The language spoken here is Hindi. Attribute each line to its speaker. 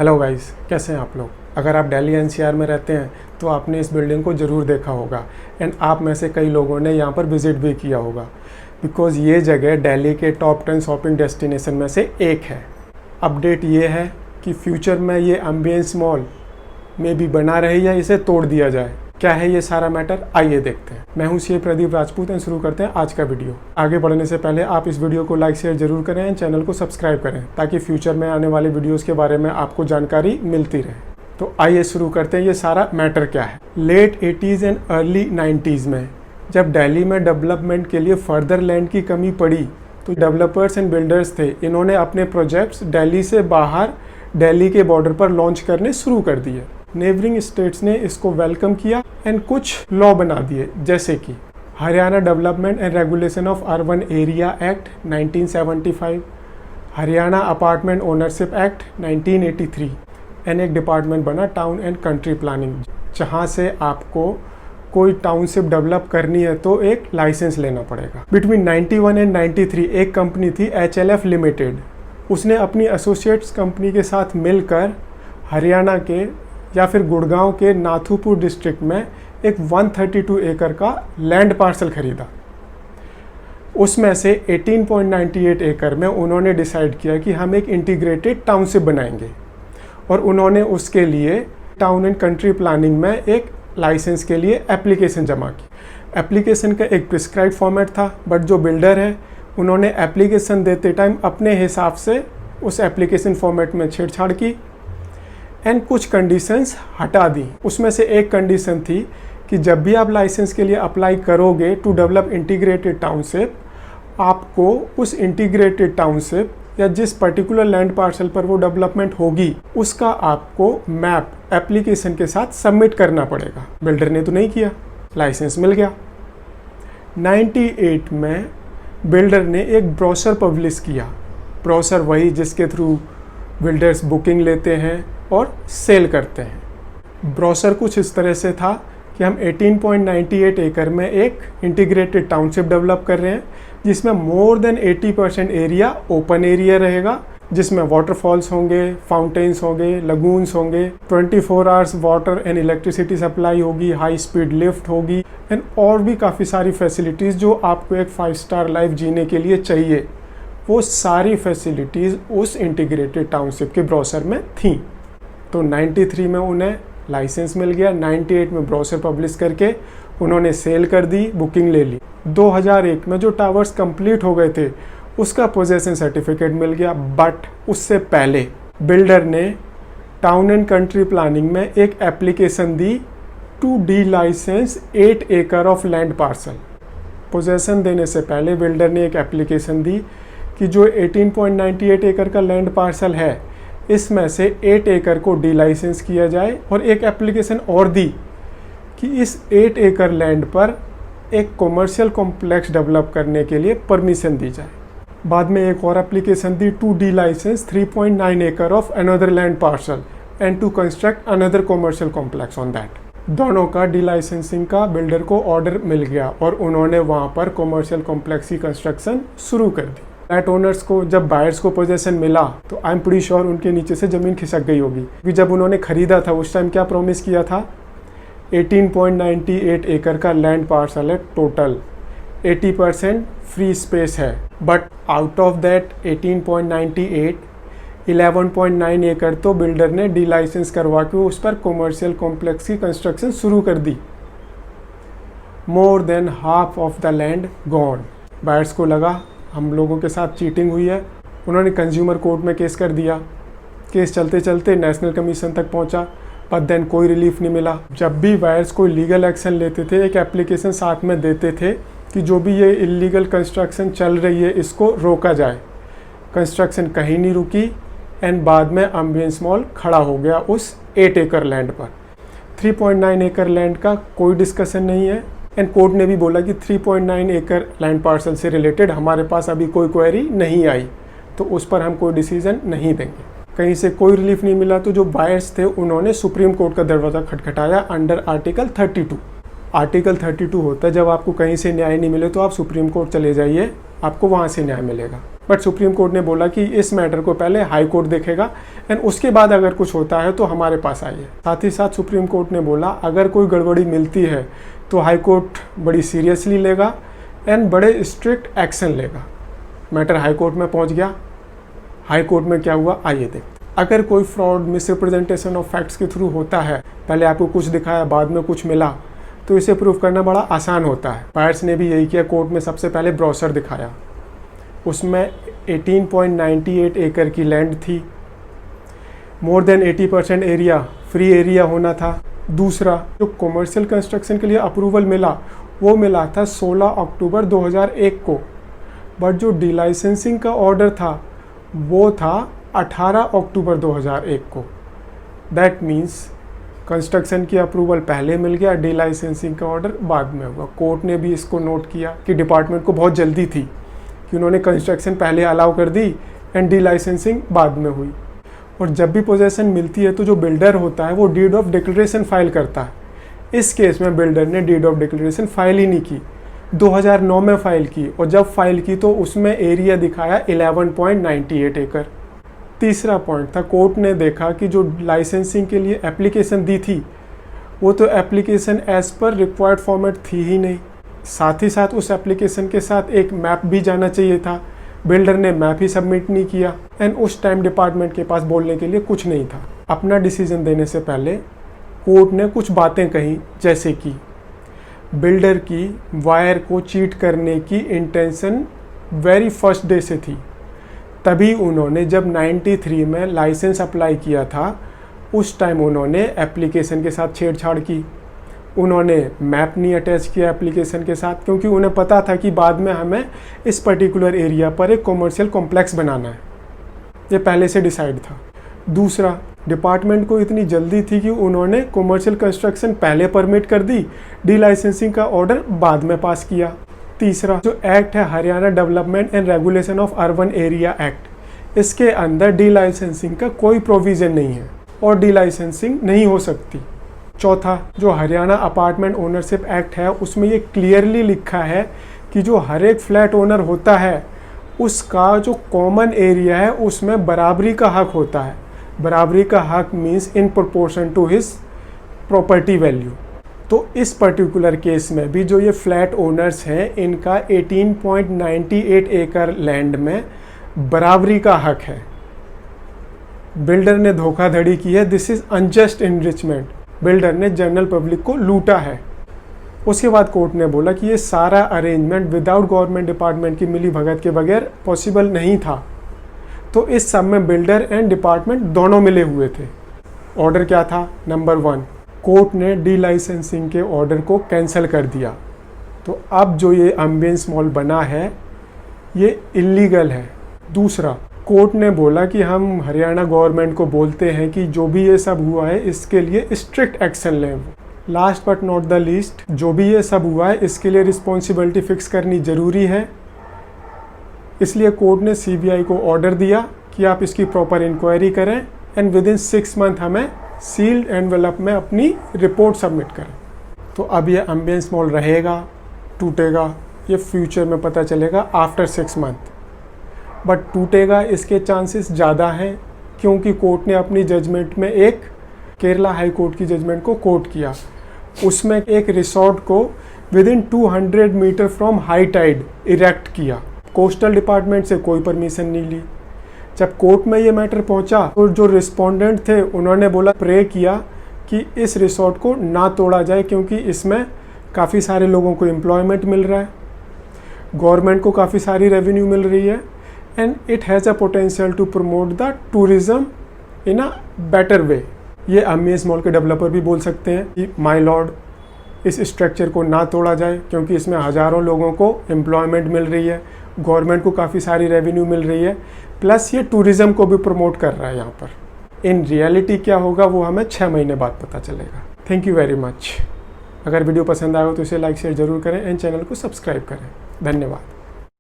Speaker 1: हेलो गाइस, कैसे हैं आप लोग। अगर आप दिल्ली एनसीआर में रहते हैं तो आपने इस बिल्डिंग को ज़रूर देखा होगा एंड आप में से कई लोगों ने यहाँ पर विज़िट भी किया होगा बिकॉज़ ये जगह दिल्ली के टॉप 10 शॉपिंग डेस्टिनेशन में से एक है। अपडेट ये है कि फ्यूचर में ये एम्बियंस मॉल में भी बना रहे या इसे तोड़ दिया जाए। क्या है ये सारा मैटर, आइए देखते हैं। मैं हूं सीए प्रदीप राजपूत एंड शुरू करते हैं आज का वीडियो। आगे बढ़ने से पहले आप इस वीडियो को लाइक शेयर जरूर करें एंड चैनल को सब्सक्राइब करें ताकि फ्यूचर में आने वाले वीडियोस के बारे में आपको जानकारी मिलती रहे। तो आइए शुरू करते हैं, ये सारा मैटर क्या है। Late 80s and early 90s में जब दिल्ली में डेवलपमेंट के लिए फर्दर लैंड की कमी पड़ी तो डेवलपर्स एंड बिल्डर्स थे, इन्होंने अपने प्रोजेक्ट्स दिल्ली से बाहर दिल्ली के बॉर्डर पर लॉन्च करने शुरू कर दिए। नेबरिंग स्टेट्स ने इसको वेलकम किया एंड कुछ लॉ बना दिए, जैसे कि Haryana development and regulation of urban area act 1975, Haryana apartment ownership act 1983 and एक डिपार्टमेंट बना टाउन एंड कंट्री प्लानिंग, जहां से आपको कोई टाउनशिप डेवलप करनी है तो एक लाइसेंस लेना पड़ेगा। बिटवीन 91 एंड 93 एक कंपनी थी HLF लिमिटेड, उसने अपनी एसोसिएट्स कंपनी के साथ मिलकर हरियाणा के या फिर गुड़गांव के नाथुपुर डिस्ट्रिक्ट में एक 132 एकड़ का लैंड पार्सल खरीदा। उसमें से 18.98 एकड़ में उन्होंने डिसाइड किया कि हम एक इंटीग्रेटेड टाउनशिप बनाएंगे और उन्होंने उसके लिए टाउन एंड कंट्री प्लानिंग में एक लाइसेंस के लिए एप्लीकेशन जमा की। एप्लीकेशन का एक प्रिस्क्राइब फॉर्मेट था, बट जो बिल्डर है उन्होंने एप्लीकेशन देते टाइम अपने हिसाब से उस एप्लीकेशन फॉर्मेट में छेड़छाड़ की एंड कुछ कंडीशंस हटा दी। उसमें से एक कंडीशन थी कि जब भी आप लाइसेंस के लिए अप्लाई करोगे टू डेवलप इंटीग्रेटेड टाउनशिप, आपको उस इंटीग्रेटेड टाउनशिप या जिस पर्टिकुलर लैंड पार्सल पर वो डेवलपमेंट होगी उसका आपको मैप एप्लीकेशन के साथ सबमिट करना पड़ेगा। बिल्डर ने तो नहीं किया, लाइसेंस मिल गया। 98 में बिल्डर ने एक ब्रोशर पब्लिश किया। ब्रोशर वही जिसके थ्रू बिल्डर्स बुकिंग लेते हैं और सेल करते हैं। ब्रोशर कुछ इस तरह से था कि हम 18.98 एकड़ में एक इंटीग्रेटेड टाउनशिप डेवलप कर रहे हैं जिसमें more than 80% area open area रहेगा, जिसमें वाटरफॉल्स होंगे, फाउंटेन्स होंगे, लगून्स होंगे, 24 hours water and electricity supply होगी, हाई स्पीड लिफ्ट होगी एंड और भी काफ़ी सारी फैसिलिटीज़ जो आपको एक 5 स्टार लाइफ जीने के लिए चाहिए, वो सारी फैसिलिटीज़ उस इंटीग्रेटेड टाउनशिप के ब्रोशर में थी। तो 93 में उन्हें लाइसेंस मिल गया। 98 में ब्रोशर पब्लिश करके उन्होंने सेल कर दी, बुकिंग ले ली। 2001 में जो टावर्स कंप्लीट हो गए थे उसका पोजेसन सर्टिफिकेट मिल गया, बट उससे पहले बिल्डर ने टाउन एंड कंट्री प्लानिंग में एक एप्लीकेशन दी टू डी लाइसेंस 8 एकड़ ऑफ लैंड पार्सल। पोजेसन देने से पहले बिल्डर ने एक एप्लीकेशन दी कि जो 18.98 एकड़ का लैंड पार्सल है इसमें से 8 एकड़ को डी लाइसेंस किया जाए, और एक एप्लीकेशन और दी कि इस 8 एकड़ लैंड पर एक कॉमर्शियल कॉम्प्लेक्स डेवलप करने के लिए परमिशन दी जाए। बाद में एक और एप्लीकेशन दी टू डी लाइसेंस 3.9 एकड़ of another land parcel and to construct another commercial complex on that. दोनों का डी लाइसेंसिंग का बिल्डर को ऑर्डर मिल गया और उन्होंने वहाँ पर कॉमर्शियल कॉम्प्लेक्स की कंस्ट्रक्शन शुरू कर दी। फ्लैट ओनर्स को जब बायर्स को पोजेसन मिला तो आई एम प्रीटी श्योर उनके नीचे से ज़मीन खिसक गई होगी, क्योंकि जब उन्होंने ख़रीदा था उस टाइम क्या प्रॉमिस किया था, 18.98 एकड़ का लैंड पार्सल है, टोटल 80% फ्री स्पेस है, बट आउट ऑफ दैट 18.98 11.9 एकड़ तो बिल्डर ने डी लाइसेंस करवा के उस पर कॉमर्शियल कॉम्प्लेक्स की कंस्ट्रक्शन शुरू कर दी। More than half of the land gone. Buyers को लगा हम लोगों के साथ चीटिंग हुई है, उन्होंने कंज्यूमर कोर्ट में केस कर दिया। केस चलते चलते नेशनल कमीशन तक पहुंचा, बट देन कोई रिलीफ नहीं मिला। जब भी बायर्स कोई लीगल एक्शन लेते थे एक एप्लीकेशन साथ में देते थे कि जो भी ये इलीगल कंस्ट्रक्शन चल रही है इसको रोका जाए। कंस्ट्रक्शन कहीं नहीं रुकी एंड बाद में एम्बियंस मॉल खड़ा हो गया उस 8 एकड़ लैंड पर। 3.9 एकड़ लैंड का कोई डिस्कशन नहीं है एंड कोर्ट ने भी बोला कि 3.9 एकड़ लैंड पार्सल से रिलेटेड हमारे पास अभी कोई क्वेरी नहीं आई, तो उस पर हम कोई डिसीजन नहीं देंगे। कहीं से कोई रिलीफ नहीं मिला तो जो बायर्स थे उन्होंने सुप्रीम कोर्ट का दरवाज़ा खटखटाया अंडर आर्टिकल 32। आर्टिकल 32 होता है जब आपको कहीं से न्याय नहीं मिले तो आप सुप्रीम कोर्ट चले जाइए, आपको वहाँ से न्याय मिलेगा। बट सुप्रीम कोर्ट ने बोला कि इस मैटर को पहले हाई कोर्ट देखेगा एंड उसके बाद अगर कुछ होता है तो हमारे पास आइए। साथ ही साथ सुप्रीम कोर्ट ने बोला अगर कोई गड़बड़ी मिलती है तो हाई कोर्ट बड़ी सीरियसली लेगा एंड बड़े स्ट्रिक्ट एक्शन लेगा। मैटर हाई कोर्ट में पहुंच गया। हाई कोर्ट में क्या हुआ आइए देखते। अगर कोई फ्रॉड मिसरिप्रेजेंटेशन ऑफ फैक्ट्स के थ्रू होता है, पहले आपको कुछ दिखाया बाद में कुछ मिला, तो इसे प्रूव करना बड़ा आसान होता है। बायर्स ने भी यही किया। कोर्ट में सबसे पहले ब्रोशर दिखाया, उसमें 18.98 एकड़ की लैंड थी, more than 80% area free area होना था। दूसरा, जो कॉमर्शियल कंस्ट्रक्शन के लिए अप्रूवल मिला वो मिला था 16 अक्टूबर 2001 को, बट जो डीलाइसेंसिंग का ऑर्डर था वो था 18 अक्टूबर 2001 को। दैट मीन्स कंस्ट्रक्शन की अप्रूवल पहले मिल गया, डीलाइसेंसिंग का ऑर्डर बाद में हुआ। कोर्ट ने भी इसको नोट किया कि डिपार्टमेंट को बहुत जल्दी थी कि उन्होंने कंस्ट्रक्शन पहले अलाउ कर दी एंड डीलाइसेंसिंग बाद में हुई। और जब भी पोजेसन मिलती है तो जो बिल्डर होता है वो डीड ऑफ डिक्लेरेशन फाइल करता है। इस केस में बिल्डर ने डीड ऑफ डिक्लेरेशन फाइल ही नहीं की, 2009 में फाइल की, और जब फाइल की तो उसमें एरिया दिखाया 11.98 एकड़। तीसरा पॉइंट था, कोर्ट ने देखा कि जो लाइसेंसिंग के लिए एप्लीकेशन दी थी वो तो application as per required format थी ही नहीं। साथ ही साथ उस एप्लीकेशन के साथ एक मैप भी जाना चाहिए था। बिल्डर ने मैप ही सबमिट नहीं किया एंड उस टाइम डिपार्टमेंट के पास बोलने के लिए कुछ नहीं था। अपना डिसीजन देने से पहले कोर्ट ने कुछ बातें कही, जैसे कि बिल्डर की वायर को चीट करने की इंटेंशन वेरी फर्स्ट डे से थी। तभी उन्होंने जब 93 में लाइसेंस अप्लाई किया था उस टाइम उन्होंने एप्लीकेशन के साथ छेड़छाड़ की। उन्होंने मैप नहीं अटैच किया एप्लीकेशन के साथ, क्योंकि उन्हें पता था कि बाद में हमें इस पर्टिकुलर एरिया पर एक कॉमर्शियल कॉम्प्लेक्स बनाना है। ये पहले से डिसाइड था। दूसरा, डिपार्टमेंट को इतनी जल्दी थी कि उन्होंने कॉमर्शियल कंस्ट्रक्शन पहले परमिट कर दी, डी लाइसेंसिंग का ऑर्डर बाद में पास किया। तीसरा, जो एक्ट है Haryana development and regulation of urban area act, इसके अंदर डी लाइसेंसिंग का कोई प्रोविज़न नहीं है और डी लाइसेंसिंग नहीं हो सकती। चौथा, जो हरियाणा अपार्टमेंट ओनरशिप एक्ट है उसमें ये क्लियरली लिखा है कि जो हर एक फ्लैट ओनर होता है उसका जो कॉमन एरिया है उसमें बराबरी का हक होता है। बराबरी का हक means in proportion to his property value. तो इस पर्टिकुलर केस में भी जो ये फ्लैट ओनर्स हैं इनका 18.98 एकड़ लैंड में बराबरी का हक है। बिल्डर ने धोखाधड़ी की है, this is unjust enrichment. Builder ने जनरल पब्लिक को लूटा है। उसके बाद कोर्ट ने बोला कि ये सारा अरेंजमेंट विदाउट गवर्नमेंट डिपार्टमेंट की मिली भगत के बगैर पॉसिबल नहीं था। तो इस सब में बिल्डर एंड डिपार्टमेंट दोनों मिले हुए थे। ऑर्डर क्या था? नंबर 1, कोर्ट ने डी लाइसेंसिंग के ऑर्डर को कैंसिल कर दिया। तो अब जो ये एम्बियंस मॉल बना है ये इलीगल है। दूसरा, कोर्ट ने बोला कि हम हरियाणा गवर्नमेंट को बोलते हैं कि जो भी ये सब हुआ है इसके लिए स्ट्रिक्ट एक्शन लें। Last but not the least, जो भी ये सब हुआ है इसके लिए रिस्पॉन्सिबिलिटी फिक्स करनी ज़रूरी है। इसलिए कोर्ट ने सीबीआई को ऑर्डर दिया कि आप इसकी प्रॉपर इंक्वायरी करें एंड विद इन 6 मंथ हमें सील्ड एनवेलप में अपनी रिपोर्ट सबमिट करें। तो अब ये एम्बियंस मॉल रहेगा, टूटेगा, ये फ्यूचर में पता चलेगा आफ्टर 6 मंथ। बट टूटेगा इसके चांसेस ज़्यादा हैं क्योंकि कोर्ट ने अपनी जजमेंट में एक केरला हाई कोर्ट की जजमेंट को कोट किया। उसमें एक रिसोर्ट को within 200 metre from high tide erect किया। कोस्टल डिपार्टमेंट से कोई परमिशन नहीं ली। जब कोर्ट में ये मैटर पहुंचा तो जो रिस्पोंडेंट थे उन्होंने बोला, प्रे किया कि इस रिसोर्ट को ना तोड़ा जाए क्योंकि इसमें काफ़ी सारे लोगों को एम्प्लॉयमेंट मिल रहा है, गवर्नमेंट को काफ़ी सारी रेवेन्यू मिल रही है and it has a potential to promote the tourism in a better way. ये एम्बियंस मॉल के डेवलपर भी बोल सकते हैं कि माय लॉर्ड, इस स्ट्रक्चर को ना तोड़ा जाए क्योंकि इसमें हज़ारों लोगों को एम्प्लॉयमेंट मिल रही है, गवर्नमेंट को काफ़ी सारी रेवेन्यू मिल रही है, प्लस ये टूरिज़्म को भी प्रमोट कर रहा है यहाँ पर। इन रियलिटी क्या होगा वो हमें 6 महीने बाद पता चलेगा। Thank you very much. अगर वीडियो पसंद आया हो तो इसे लाइक शेयर ज़रूर करें एंड चैनल को सब्सक्राइब करें। धन्यवाद।